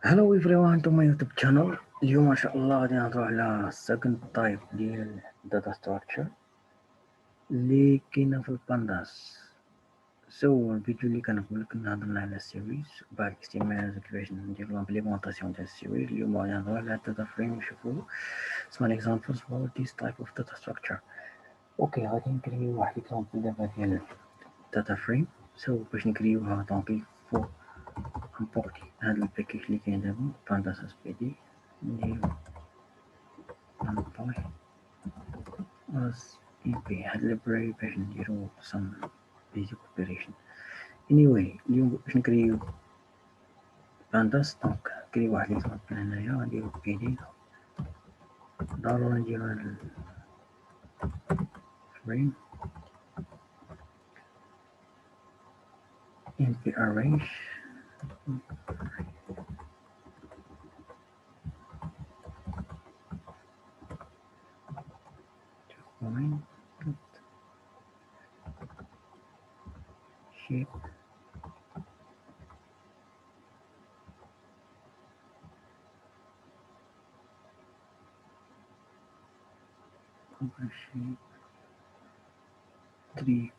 Hello everyone to my YouTube channel. اليوم ما شاء الله غادي نهضروا على second type ديال data structure اللي كاينه في البانداس. الفيديو اللي كنقولك نهضرنا على السيريز بعد الاستعمال كيفاش نديرو لامبليمونطاسيون ديال السيريز. اليوم غادي نهضروا على data frame نشوفو some examples for this type of data structure. اوكي غادي نكريو واحد اكزامبل دابا ديال data frame. باش نكريوها دونك فوق امبورتي هاد الباكيج اللي كاين دابا pandas spd نديرو نمباي as ep هاد البراي باش نديرو some basic operation. anyway اليوم باش نكريو pandas دونك نكريو واحد ليكزامبل هنايا غنديرو bd ضروري نديرو هاد الفريم mp array point shape shape 3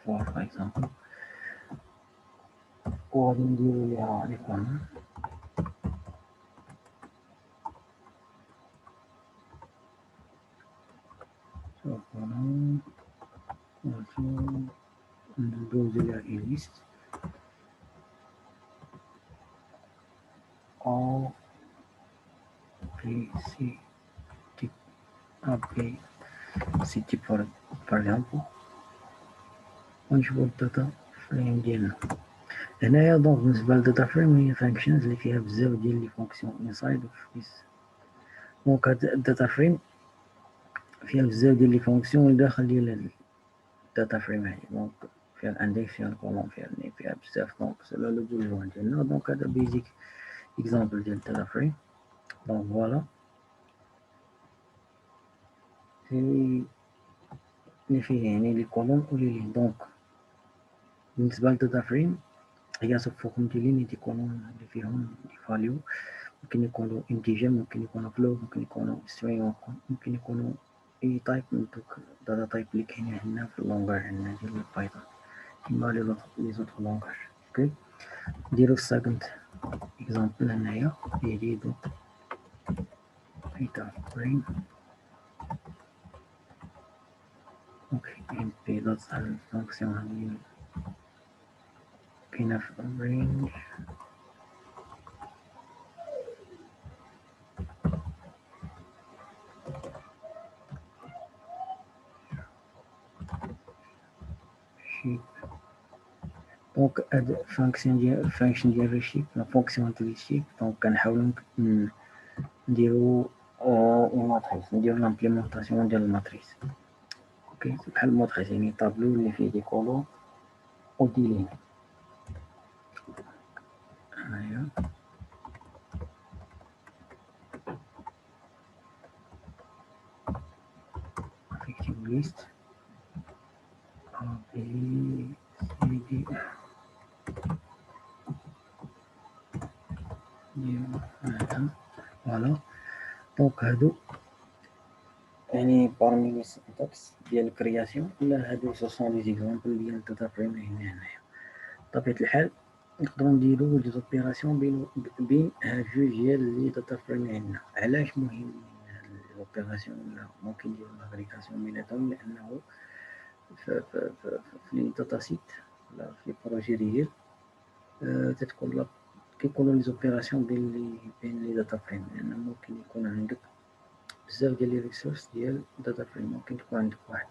4 for example وغادي نديرو ليها ايكوال ندوز ليها list or PC type AB city for example ونشوفو الداتا فريم ديالنا هنايا. دونك بالنسبة للداتا فريم هي فانكشنز اللي فيها بزاف ديال لي فونكسيون انسايد اوف ذيس. دونك هاد الداتا فريم فيها بزاف ديال لي فونكسيون اللي داخل ديال الداتا فريم هادي. دونك فيها الاندكس فيها الكولوم فيها النيم فيها بزاف. دونك سالا لو بوجوان ديالنا. دونك هذا بيزيك اكزامبل ديال الداتا فريم. دونك فوالا اللي فيه يعني لي كولوم و لي لين. دونك بالنسبة للداتا فريم هي فوق ديالين دي كولوم اللي فيهم دي فاليو. ممكن يكونوا انتيجر ممكن يكونوا فلوت ممكن يكونوا سترينغ ممكن يكونوا اي تايب من دوك داتا تايب اللي كاينين عندنا في اللونغاج عندنا ديال البايثون كيما لي زوطر لونغاج. اوكي نديرو السكند اكزامبل هنايا يريدو داتا فريم. اوكي ام بي دوت الفونكسيون هادي كاينه في الرينج. شيب دونك هاد فانكشن ديال الشيب لا فونكسيون ديال الشيب. دونك كنحاولو نديرو اون ماتريس نديرو لامبليمونطاسيون ديال الماتريس. اوكي بحال الماتريس يعني طابلو اللي فيه دي كولون و دي لين. هنايا effective list A B C D فوالا. دونك هادو يعني بارمي لي سينتاكس ديال الكرياسيون ولا هادو سوسون لي زيكزامبل ديال الداتا فريم اللي هنايا. بطبيعة الحال نقدرو نديرو دي زوبيراسيون بين هاد جوج ديال لي داتا فريم اللي عندنا. علاش مهم هاد لي زوبيراسيون ولا ممكن نديرو لاغريغاسيون بيناتهم؟ لأنه في لي داتا سيت ولا في لي بروجي ديال تتكون كيكونوا لي زوبيراسيون بين لي داتا فريم. لأن ممكن يكون عندك بزاف ديال لي ريسورس ديال داتا فريم. ممكن تكون عندك واحد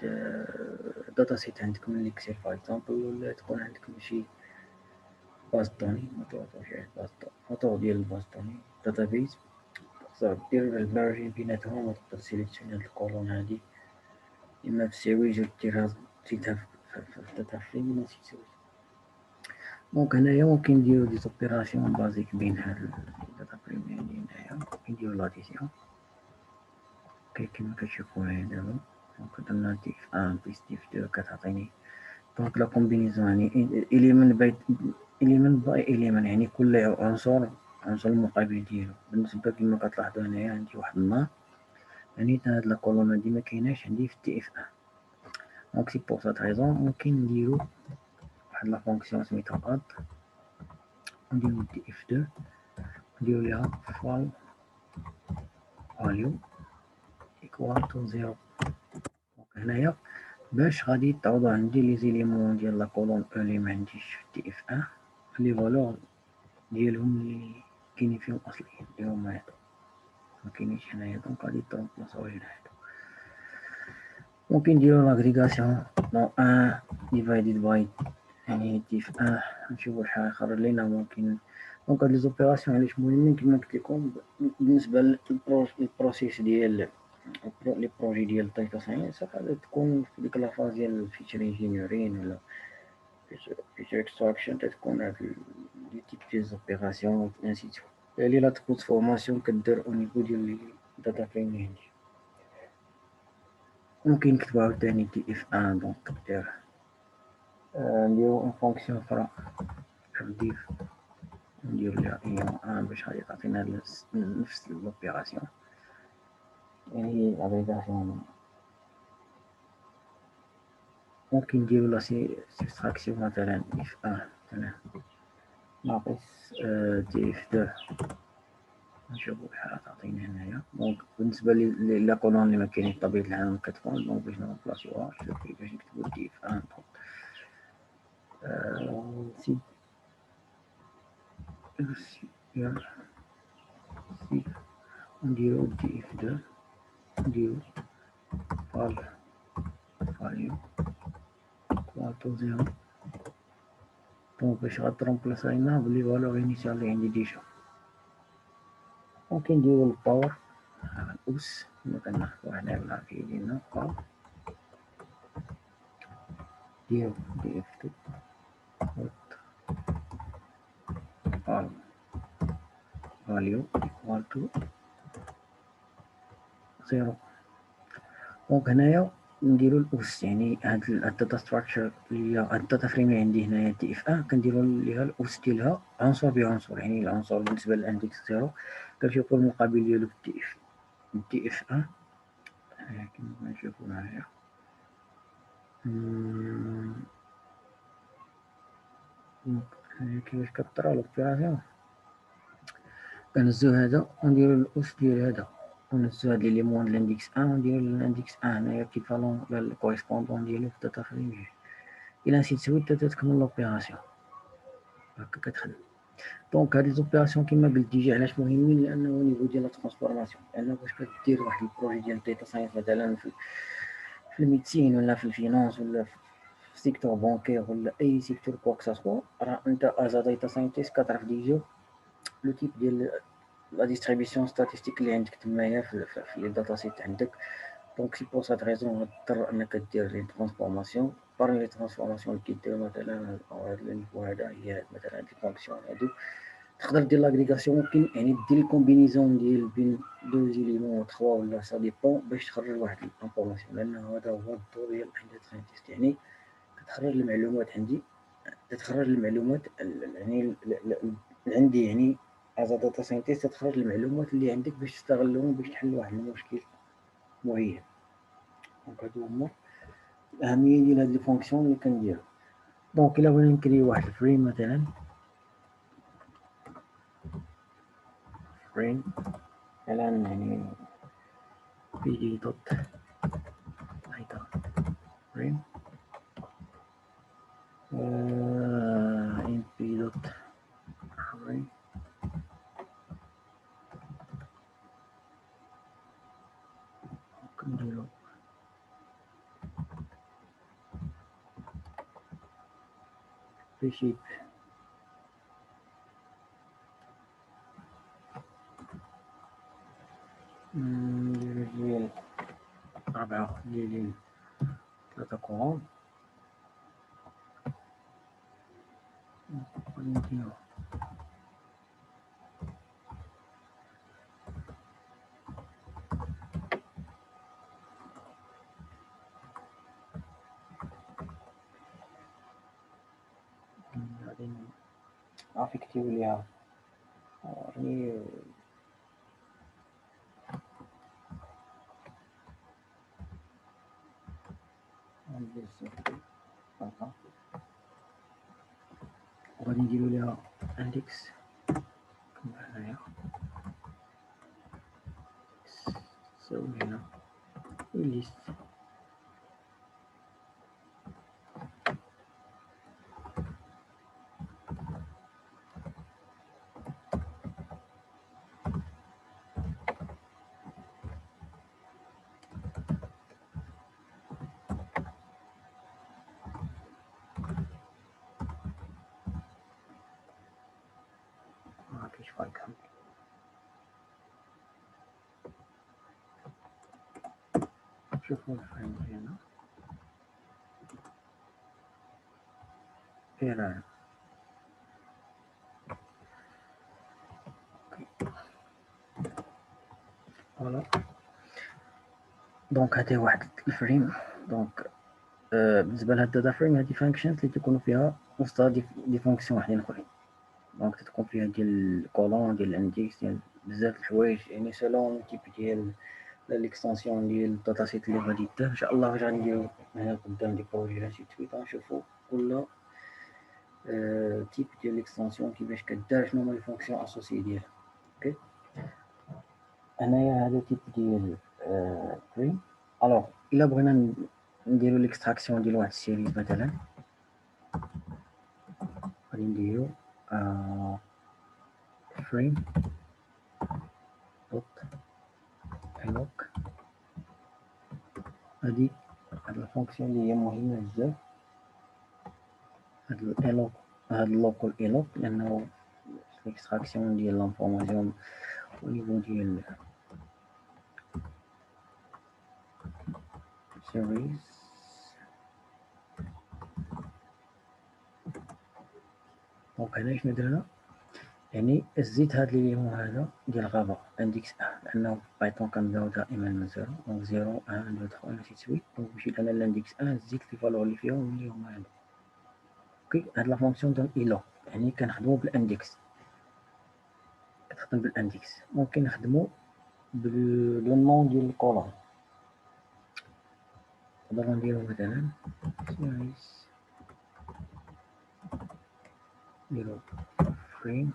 داتا سيت عندك من الاكسل باغ اكزومبل ولا تكون عندك شي باز دوني موتور ديال الباز دوني داتابيز. تقدر دير الميرجين بيناتهم وتقدر تسيليكسيوني هاد الكولون هادي اما في سيريج وديرها تزيدها في الداتا فريم ولا شي سيريج. دونك هنايا ممكن نديرو دي زوبيراسيون بازيك بين هاد الداتا فريم يعني هنايا ممكن نديرو لاديسيون. اوكي كيما كتشوفو هنا دابا دونك درنا ديف بليس ديف دو كتعطيني دونك لا كومبينيزون يعني إليمنت باي إليمنت يعني كل عنصر العنصر المقابل ديالو. بالنسبة كيما كتلاحظوا هنايا عندي واحد النار، يعني هاد لا كولون هادي مكايناش عندي في تي اف ان. دونك سي بور سات ريزون ممكن نديرو واحد لا فونكسيون سميتها اد، نديرو تي اف دو، نديرو ليها فال فاليو ايكوال تو زيرو. دونك هنايا باش غادي تعوضوا عندي لي زيليمون ديال لا كولون او لي معنديش في تي اف ان، لي فالور ديالهم لي كاينين فيهم اصليين اللي هما هادو مكاينينش هنايا. دونك غادي ترومبلاسو هنا هادو. ممكن نديرو لاغريغاسيون دون ان ديفايدد باي يعني تي اف ان، نشوفو شحال يخرج لينا. ممكن دونك هاد لي زوبيراسيون علاش مهمين كيما قلت لكم بالنسبه للبروسيس ديال لي بروجي ديال الداتا ساينس، غادي تكون في ديك لافاز ديال الفيتشر انجينيورين ولا فيتشر اكستراكشن، تتكون هاد لي تيب ديال زوبيراسيون انسي تو. اللي لا تكون فورماسيون كدير او نيفو ديال الداتا فريم اللي عندي. ممكن نكتبو عاوتاني تي اف ان، دونك دير نديرو اون فونكسيون اخرى ديف، نديرو ليها ايون ان باش غادي تعطينا نفس لوبيراسيون، يعني لاغريغاسيون. ممكن نديرو لا سبستراكسيون مثلا اف ان مثلا ناقص تي اف دو، نشوفو شحال تعطينا هنايا. دونك بالنسبة لا كولون اللي مكاينين بطبيعة الحال كتكون، دونك باش نرومبلاسيوها باش نكتبو تي اف ان سي سي نديرو تي اف دو، نديرو فاليو كوالتو زيرو. دونك باش غترومبلاسينا بلي فالور انيسيال اللي عندي ديجا. ممكن نديرو الباور الأس كما كنعرفو هنا بلا كيدينا باور، نديرو دي اف تو فاليو ايكوال تو زيرو. دونك هنايا نديرو الأس، يعني هاد الداتا ستراكشر اللي هي هاد الداتا فريم اللي عندي هنايا تي اف ان، كنديرو ليها الأس ديالها عنصر بعنصر. يعني العنصر بالنسبة للاندكس زيرو كنشوفو المقابل ديالو في تي اف ان كما كنشوفو هنايا. كيفاش كطرا لوبيراسيون، كنهزو هذا ونديرو الأس ديال هذا، ونهزو هاد ليليمون د الاندكس ان ونديرو الاندكس ان هنايا كيفالون ولا الكوريسبوندون ديالو في الداتا فريم جي. إلا نسيت سويت تتكمل لوبيراسيون هكا كتخدم. دونك هاد لي زوبيراسيون كيما قلت ديجا علاش مهمين، لأنه هو نيفو ديال لا ترانسفورماسيون. لأنه فاش كدير واحد البروجي ديال داتا ساينس مثلا في الميديسين ولا في الفينانس ولا في سيكتور بونكير ولا أي سيكتور كوا سوا، راه أنت أزا داتا ساينتيست كتعرف ديجا لو تيب ديال لا ديستريبيسيون ستاتيستيك اللي عندك تمايا في لي داتا سيت عندك. دونك سي بور سات ريزون غتضطر انك دير لي ترانسفورماسيون. بارمي لي ترانسفورماسيون اللي كيديرو مثلا او هاد النيفو هذا هي مثلا هاد الفونكسيون هادو. تقدر دير لاغريغاسيون، ممكن يعني دير الكومبينيزون ديال بين دو زيليمون تخوا ولا سا ديبون باش تخرج واحد الانفورماسيون، لان هذا هو الدور ديال الداتا ساينتيست. يعني كتخرج المعلومات عندي، تتخرج المعلومات يعني عندي يعني از داتا ساينتيست تخرج المعلومات اللي عندك باش تستغلهم باش تحل واحد المشكل معين. دونك هادو هما الأهمية ديال هاد لي فونكسيون اللي كنديرو. دونك إلا بغينا نكريو واحد الفريم مثلا، فريم مثلا يعني بي دي دوت داتا فريم ان بي دوت فريم كنديرو في شيب نديرو ديال 4 ديال 3 كورون نديرو غادي افيكتيو ليها يعني وغادي نديرو ليها اندكس كما هنايا تساوي هنا ليست مكاينش فايل كامل. شوفوا الفريم ديالنا ايران. فوالا دونك هادي واحد الفريم. دونك بالنسبه لهاد الداتا فريم هادي فانكشنز اللي تيكونوا فيها وسط دي فونكسيون وحدين اخرين. دونك تكون فيها ديال الكولون ديال الاندكس ديال بزاف د الحوايج، يعني سيلون تيب ديال ليكستنسيون ديال الداتا سيت اللي غادي دار. ان شاء الله فاش غنديرو هنا قدام دي بروجي لا سيت تويت غنشوفو كل تيب ديال ليكستنسيون كيفاش كدار، شنو هما لي فونكسيون اسوسي ديالها. اوكي هنايا هذا تيب ديال فريم. الوغ الا بغينا نديرو ليكستراكسيون ديال واحد السيريز مثلا غادي نديرو frame dot alloc. هاد الفونكسيون اللي هي مهمه بزاف، هاد الالوك هاد اللوكال الوك، لانه ليكستراكسيون ديال لانفورماسيون au niveau ديال series. دونك هنا شنو درنا، يعني زيت هاد لي ليون هذا ديال غابا اندكس لانه بايثون كنبداو دائما من زيرو، دونك 0 1 2 3 ainsi de suite. دونك مشيت انا لاندكس زيت لي فالور اللي فيهم اللي هما هادو. اوكي هاد لا فونكسيون دون ايلو يعني كنخدمو بالاندكس، كتخدم بالاندكس. ممكن نخدمو بلو نون ديال الكولون. نقدرو نديرو مثلا سيريز نديرو فريم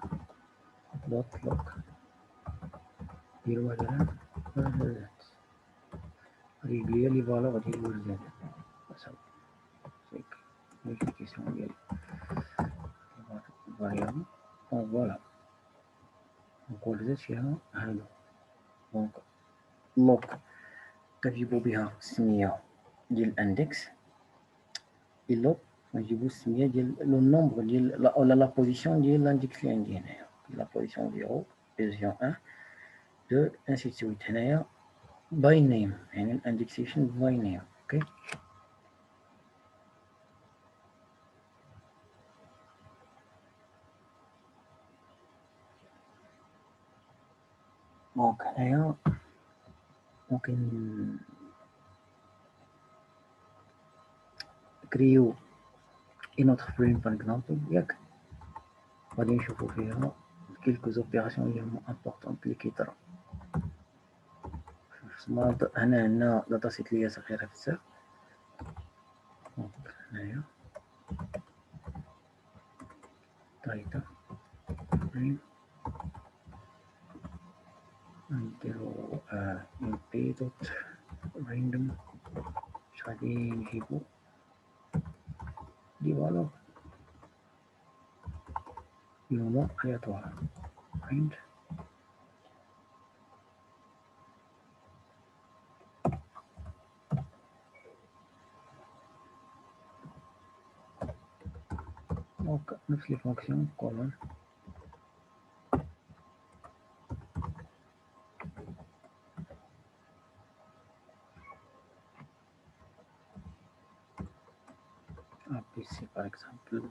دوت لوك، نديرو مثلا وردات، غادي يجيب لي لي فالور ديال الوردات صافي سيك ملتيبليكاسيون ديال الفاريابل. دونك فوالا نقول زاد فيها هادو. دونك لوك كتجيبو بها السمية ديال الاندكس، إلا نجيبو السمية ديال لو نومبر ديال ولا لا بوزيسيون ديال لاندكس اللي عندي هنايا، لا بوزيسيون 0 بوزيسيون 1 2 ainsi de suite. هنايا باي نيم يعني الاندكسيشن باي نيم. اوكي دونك هنايا ممكن كريو une autre frame par exemple ياك غادي نشوفو فيها كيلكو زوبيراسيون اللي هما امبورطون اللي كيطرا. هنا عندنا داتا سيت اللي هي صغيره بزاف. دونك هنايا داتا فريم نديرو بي دوت راندوم. اش غادي نجيبو دي فالور اللي هما aléatoire range. دونك نفس لي فونكسيون كولون ABC par exemple.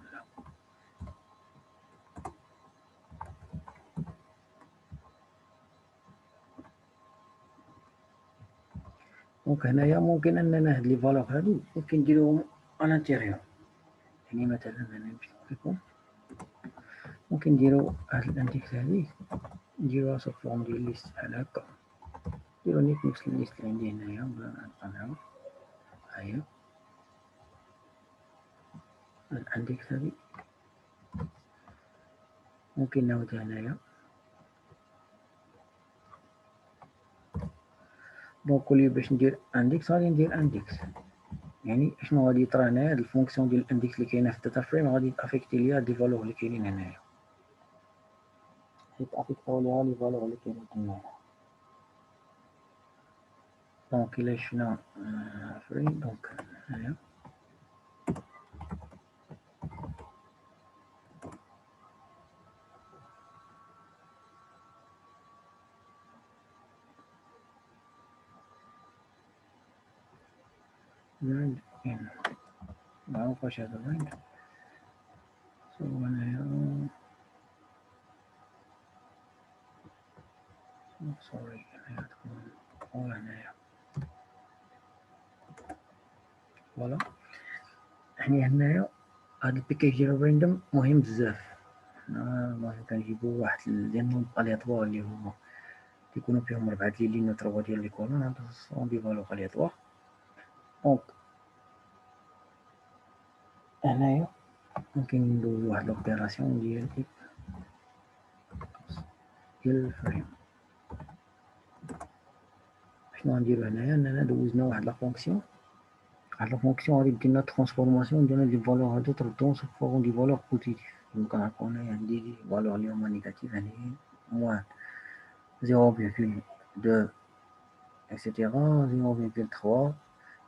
دونك هنايا ممكن اننا هاد لي فالور هادو ممكن نديروهم على الانتيريور. يعني مثلا انا نمشي لكم ممكن نديرو هاد الاندكس هادي نديروها سو فورم ديال ليست بحال هكا، نديرو نيت نفس الليست اللي عندي هنايا بلا ما نبقى نعاود. هاهي الاندكس هادي ممكن نعاودها هنايا. دونك ولي باش ندير اندكس غادي ندير اندكس، يعني شنو غادي يطرا هنايا هاد الفونكسيون ديال الاندكس اللي كاينه في الداتا فريم غادي تافيكتي ليا هاد لي فالور اللي كاينين هنايا، حيت افيكتاو ليها لي فالور اللي كاينين تمايا. دونك الا شفنا فريم دونك هنايا range in معروف واش هذا range. سو هنايا سوري هنايا تكون هنايا فوالا. حنا هنايا هاد البيكاج ديال الراندوم مهم بزاف. حنا كنجيبو واحد لي نومبر الياتوار اللي هما كيكونوا فيهم 4 ديال لين و 3 ديال لي كولون، هادو سون دي فالور الياتوار. دونك هنايا ممكن ندوزو واحد لوبيراسيون ديال الفريم. شنو غنديرو هنايا اننا دوزنا واحد لا فونكسيون، واحد لا فونكسيون غادي دير لنا ترانسفورماسيون ديال لي فالور هادو تردهم سو فورم دي فالور بوزيتيف. كما كنعرفو هنايا عندي دي فالور اللي هما نيجاتيف، يعني موان 0.2 اكسيتيرا 0.3.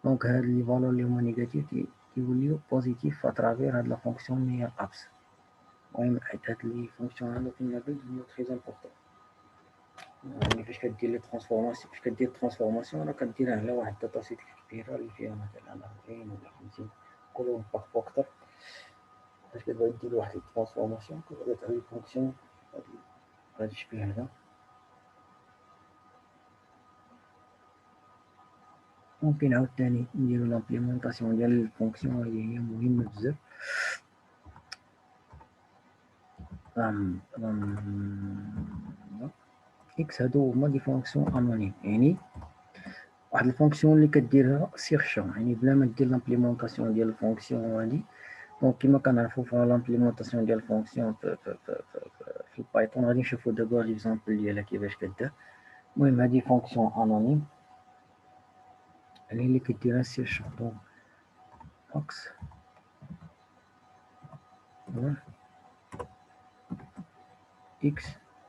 دونك هاد لي فالور اللي هما نيجاتيف كيوليو بوزيتيف اترافير هاد لا فونكسيون اللي هي الابس. المهم حيت هاد لي فونكسيون هادو كيما قلت هما تري امبورطون. يعني فاش كدير لي ترانسفورماسيون، فاش كدير ترانسفورماسيون راه كديرها على واحد الداتا سيت كبيره اللي فيها مثلا 40 ولا 50 كلهم بارفوا اكثر. فاش كتبغي دير واحد الترانسفورماسيون كتبغي تعمل فونكسيون هاد الشبيه هذا. ممكن عاوتاني نديرو لامبليمونطاسيون ديال الفونكسيون هادي هي مهمه بزاف. اكس هادو هما دي فونكسيون انونيم، يعني واحد الفونكسيون اللي كديرها سيغ شون، يعني بلا ما دير لامبليمونطاسيون ديال الفونكسيون هادي. دونك كيما كنعرفو في لامبليمونطاسيون ديال الفونكسيون في البايثون غادي نشوفو دابا ليكزامبل ديالها كيفاش كدار. المهم هادي فونكسيون انونيم اللي كديرها سيغ شون. دونك اكس اكس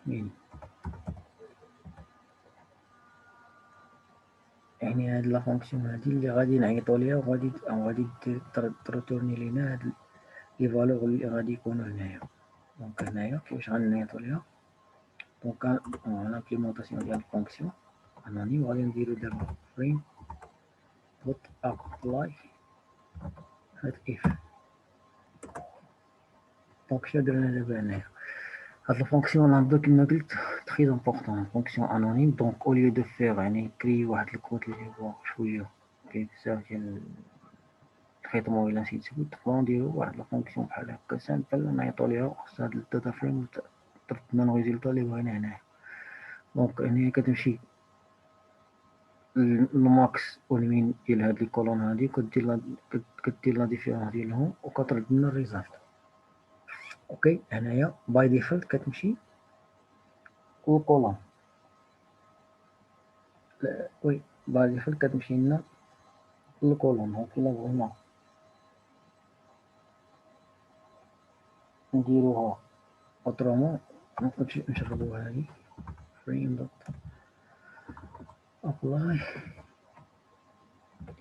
مين، يعني هاد لا فونكسيون هادي اللي غادي نعيطو ليها وغادي ترتورني لينا هاد لي فالور اللي غادي يكونوا هنايا. دونك هنايا كيفاش غنعيطو ليها، دونك لامبليمونطاسيون ديال الفونكسيون انونيم غادي نديرو دابا فريم دوت ابلاي هاد اف. دونك شنو درنا دابا هنايا، هاد الفونكسيون نهضرو كيما قلت تري امبورطون فونكسيون انونيم. دونك او ليو دو فيغ يعني كري واحد الكود اللي هو شويه كاين بزاف ديال الخيطمون الى نسيت سميت، نقدرو نديرو واحد لا فونكسيون بحال هكا سامبل نعيطو ليها خص هاد الداتا فريم ترد لنا الريزلتا اللي بغينا هنايا. دونك هنايا كتمشي الماكس والمين ديال هاد لي كولون هادي كدير لا ديفيرونس ديالهم وكترد لنا الريزلت. اوكي هنايا باي ديفولت كتمشي للكولون، وي باي ديفولت كتمشي لنا للكولون. دونك الا بغينا نديروها اوترومون نقدر نشربوها هادي فريم دوت ابلاي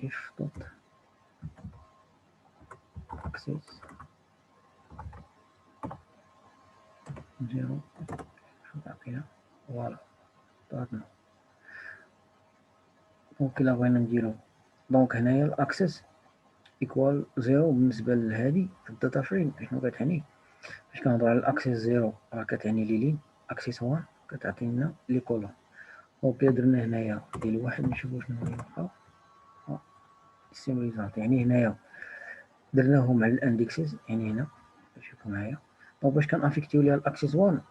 اف دوت اكسس 0 باقية فوالا طاتنا. دونك الا بغينا نديرو دونك هنايا الاكسس ايكوال 0 بالنسبه لهادي في الداتا فريم. شنو كتعني فاش كنهضروا على الاكسس 0 راه كتعني لي لين، اكسس 1 كتعطي لنا لي كولون. دونك الا درنا هنايا ديال واحد نشوفو شنو غادي يوقع سيم ريزالت. يعني هنايا درناهم على الاندكسز، يعني هنا شوفوا معايا دونك باش كنافيكتيو ليها الاكسيسوار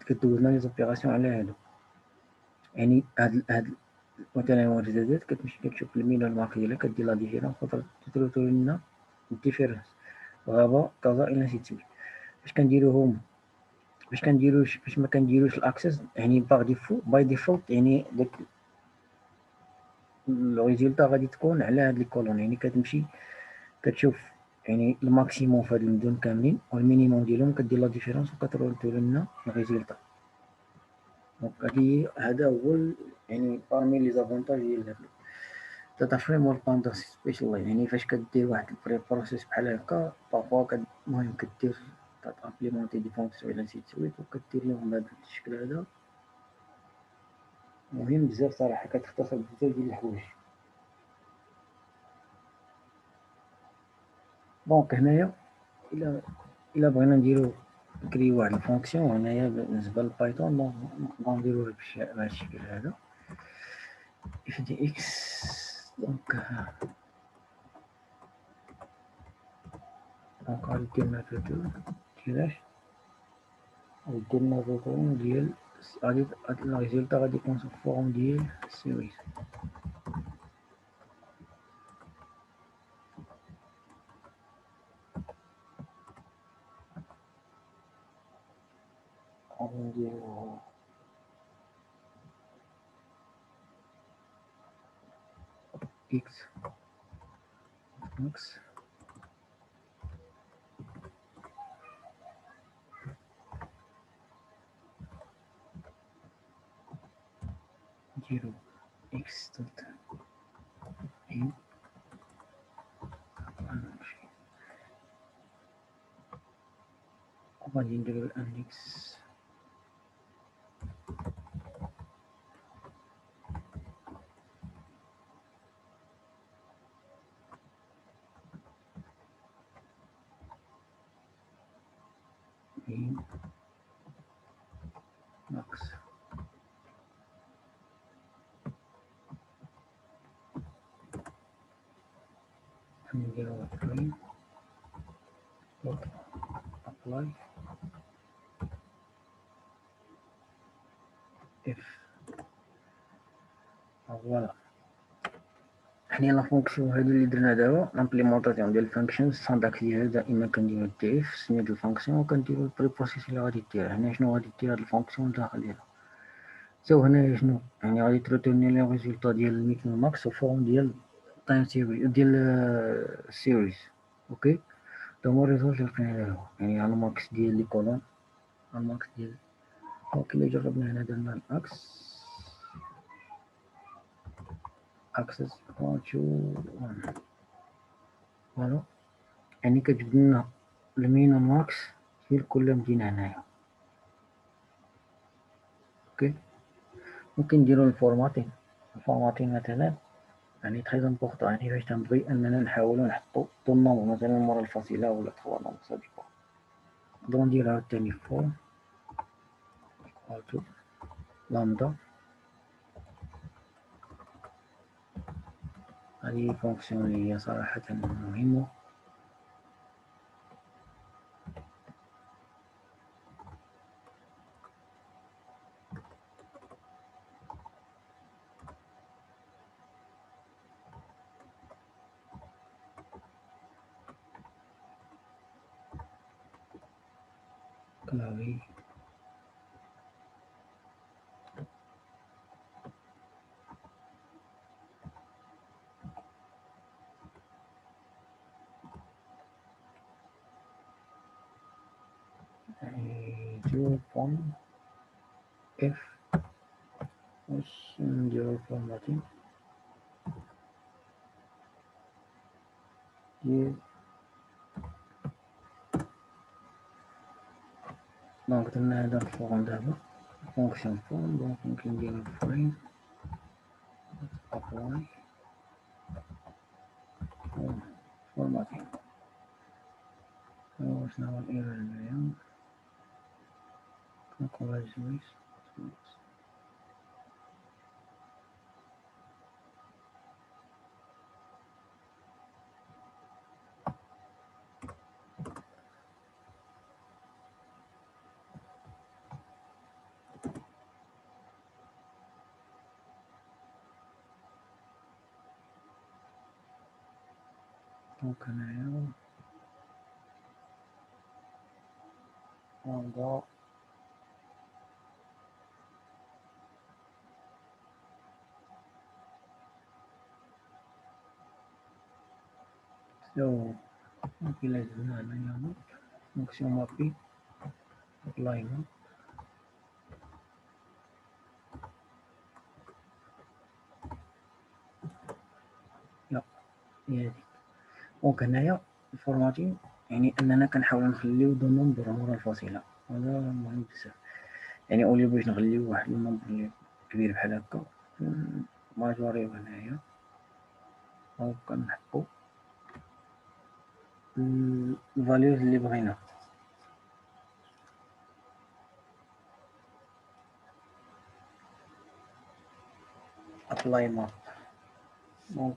كدوز لنا لي زوبيراسيون على هادو، يعني هاد مثلا المعتدلات كتمشي كتشوف المينا المارك ديالها كدير لا ديفيرونس تتروتوري لنا الديفيرونس غابة كذا الى سيتي. باش ما كنديروش الاكسس يعني باي ديفولت يعني داك الريزلتا غادي تكون على هاد لي كولون، يعني كتمشي كتشوف يعني الماكسيموم في هاد المدن كاملين والمينيموم ديالهم كدير لا ديفيرونس وكتروتوري لنا الريزلتا. دونك هذا هو يعني بارمي لي زافونتاج ديال هاد داتا فريم ورك باندر سبيشال لاين. يعني فاش كدير واحد البري بروسيس بحال هكا بارفوا المهم كدير تابليمونتي دي فونكسيون الى نسيت سويت وكدير لهم بهذا الشكل هذا مهم بزاف صراحه، كتختصر بزاف ديال الحوايج. دونك هنايا الا بغينا نديرو نكريو واحد الفونكسيون هنايا بالنسبه للبايثون نقدروا نديروه بهذا الشكل هذا اف دي اكس. دونك غادي دير لنا فيتور كيفاش غادي دير لنا فيتور ديال غادي الريزلتا غادي يكون في فورم ديال سيريز. غادي نديرو اكس اكس نديرو اكس دوت ان وغادي نديرو الاندكس ان ماكس. نديرو ابلاي دوت ابلاي اف. فوالا حنا لا فونكسيون هادي اللي درنا دابا لامبليمونطاسيون ديال الفانكشنز السانتاكس ديالها دائما كنديرو دي اف سميت الفانكسيون وكنديرو البري بروسيس اللي غادي دير. هنا شنو غادي دير هاد الفونكسيون داخل ديالها سو هنايا شنو يعني غادي تروتورني لي ريزولطا ديال الميك ماكس وفورم ديال تايم سيريز ديال السيريز. اوكي هو الريزولت اللي لقينا دابا يعني الماكس ديال لي كولون الماكس ديال. دونك إلا جربنا هنا درنا الأكس أكسس كونتو فوالا يعني كتجبد لنا المين والماكس ديال كل مدينة هنايا. اوكي ممكن نديرو الفورماتين مثلا يعني تري امبورطون يعني فاش تنبغي اننا نحاولو نحطو دو نومبر مثلا مورا الفاصلة ولا 3 نومبر سا ديبون. نقدرو نديرو عاوتاني فور إيكوال تو لامدا. هذه فونكسيون اللي هي صراحة مهمة. كلاوي زيرو بوان اف واش نديرو فورماتين ديال. دونك درنا هذا الفورم دابا فونكسيون فورم. دونك ممكن نديرو فريم ابلاي فورماتين. شنو هو الايرور اللي كنقول جويس دونك هنايا نبدا سو إلا زدنا هنايا فونكسيون مابي أبلاي ماب لا هي هاديك. دونك هنايا الفورماتين يعني أننا كنحاولو نخليو دو نومبر مورا الفاصلة، هذا مهم بزاف، يعني أوليو باش نخليو واحد النومبر لي كبير بحال هاكا ماجوريو هنايا أو كنحطو الفاليوز لي بغينا. أبلاي ماب دونك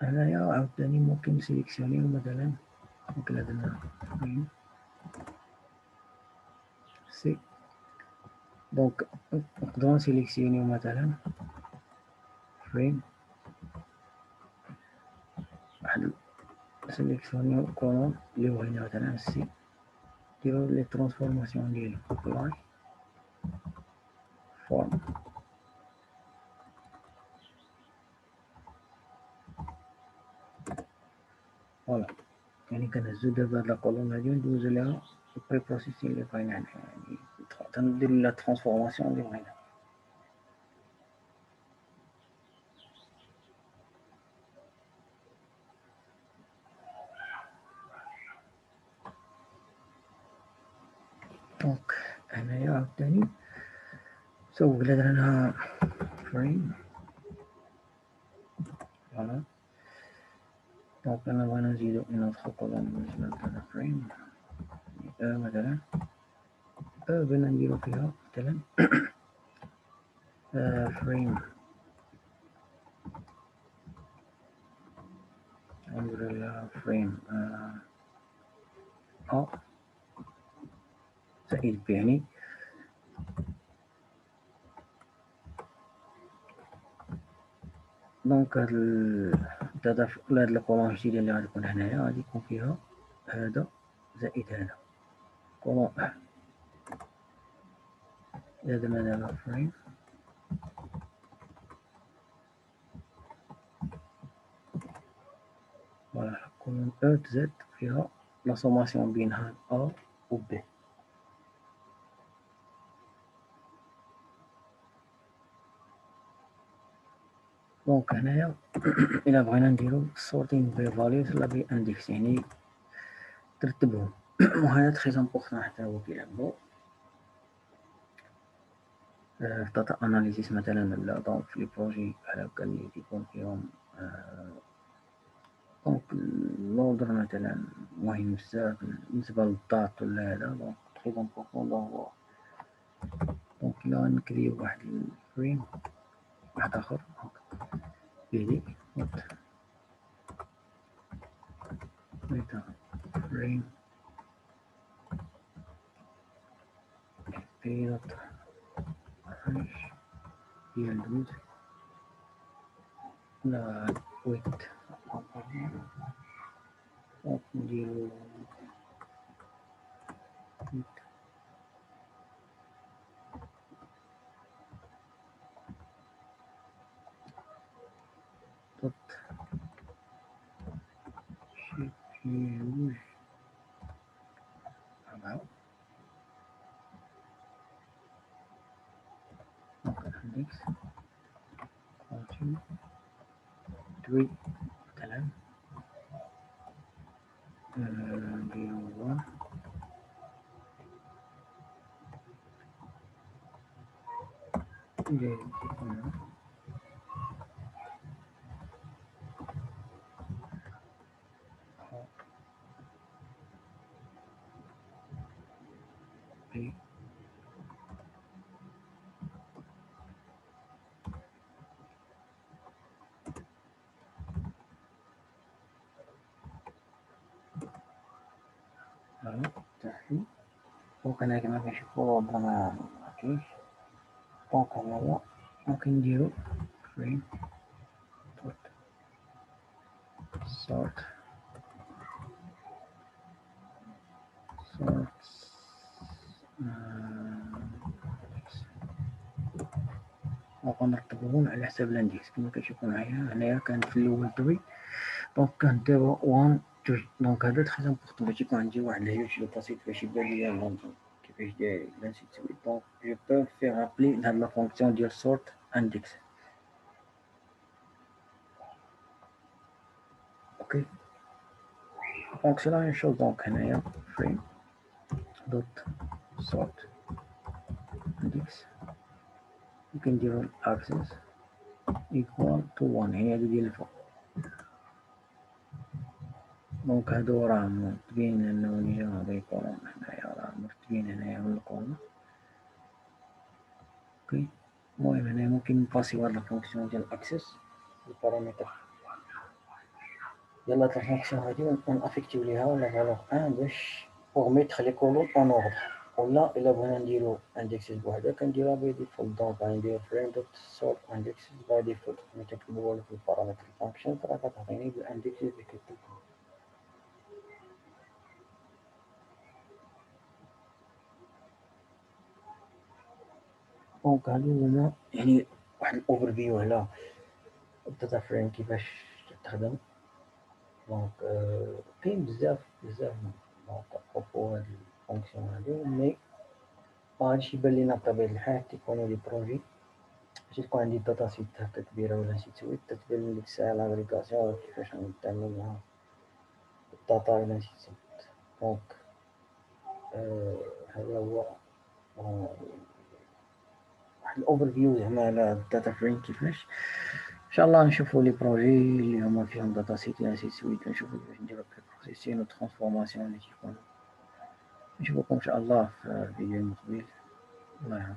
هنايا عاوتاني ممكن نسيليكسيونيو مثلا ممكن درنا سي دونك نقدرو نسيليكسيونيو مثلا فريم واحد سيليكسيونيو كولون لي بغينا مثلا سي نديرو لي ترانسفورماسيون ديالو أبلاي فورم فوالا، يعني كنهزو دابا هاد لاكولون هادي وندوزو ليها البري بروسيسين لي بغينا يعني تندير لا ترانسفورماسيون لي بغينا. دونك هنايا عاوتاني سو إلا درنا فريم فوالا، دونك أنا بغينا نزيدو إن أوتخ كولون بالنسبة لهاد فريم مثلا بغينا نديرو فيها مثلا فريم نديرو لها فريم أ زائد بي يعني دونك هاد الداتا ولا هاد الكولون الجديدة اللي غادي تكون هنايا غادي يكون فيها هذا زائد هذا كولون إلا درنا دابا فريم فوالا كولون تزاد فيها لا سوماسيون بين هاد أ و بي. دونك هنايا إلا بغينا نديرو sorting by values ولا by index يعني ترتبهم وهذا تري امبورطون حتى هو كيلعبو في داتا اناليسيس مثلا ولا دونك في لي بروجي بحال هكا اللي تيكون فيهم دونك لوردر مثلا مهم بزاف بالنسبة للدات ولا هذا دونك تري امبورطون دونك إلا غنكريو واحد الفريم واحد آخر بهديك ميتا فريم بيض عايش ديال دوز لا ويت دونك نديرو ويت دوت شي جوج أربعة دونك اندكس كونتينيو دوي مثلا نديرو وان نديرو بي فوالا تحي دونك دونك هنا كما كنشوفو ربما مكاينش. دونك هنايا ممكن نديرو frame put sort ونرتبوهم على حساب الاندكس كما كتشوفو معايا. هنايا كانت في الاول 3 دونك كنديرو 1 2. دونك هذا تخي امبورطون باش يكون عندي واحد الهيوج لو بسيط باش يبان ليا كيفاش داير الا نسيت سويت. دونك جو بو فيغ ابلي لهاد لا فونكسيون ديال sort index. اوكي دونك سي لا ميم شوز. دونك هنايا frame دوت sort index ممكن نديرو access equal to 1 هي هادو ديال الفوق. دونك هادو راهم مرتبين انه نجا هادو يكونو هنايا راه مرتبين هنايا من الكولون. اوكي المهم هنايا ممكن نباسيو هاد الفونكسيون ديال access البارامتر ديال هاد الفونكسيون هادي ونافيكتيو ليها ولا فالور 1 باش بوغ ميتر لي كولون اون اوردر. ولا الا بغينا نديرو اندكسيس بوحدها كنديرها باي ديفولت. دونك غندير فريم دوت سورت اندكسيس باي ديفولت ملي كنكتبوها في البارامتر فانكشن راه كتعطيني بالاندكسيس اللي كتكتب. دونك هادو هما يعني واحد الاوفر فيو على الداتا فريم كيفاش تخدم. دونك كاين بزاف دونك ابروبو هاد الفونكسيون هادي مي ماغاديش يبان لينا بطبيعة الحال تيكونو لي بروجي باش تكون عندي داتا سيت هكا كبيرة ولا نسيت سويت تتبان لي ديك الساعة لاغريغاسيون كيفاش غنتعامل مع الداتا الا نسيت سويت. دونك هذا هو واحد الاوفر فيو زعما على الداتا فريم كيفاش. ان شاء الله نشوفوا لي بروجي اللي هما فيهم داتا سيت الا نسيت سويت نشوفوا كيفاش نديرو بريبروسيسيون و ترانسفورماسيون اللي تيكونوا. نشوفكم ان شاء الله في الفيديو المقبل. الله يعاون.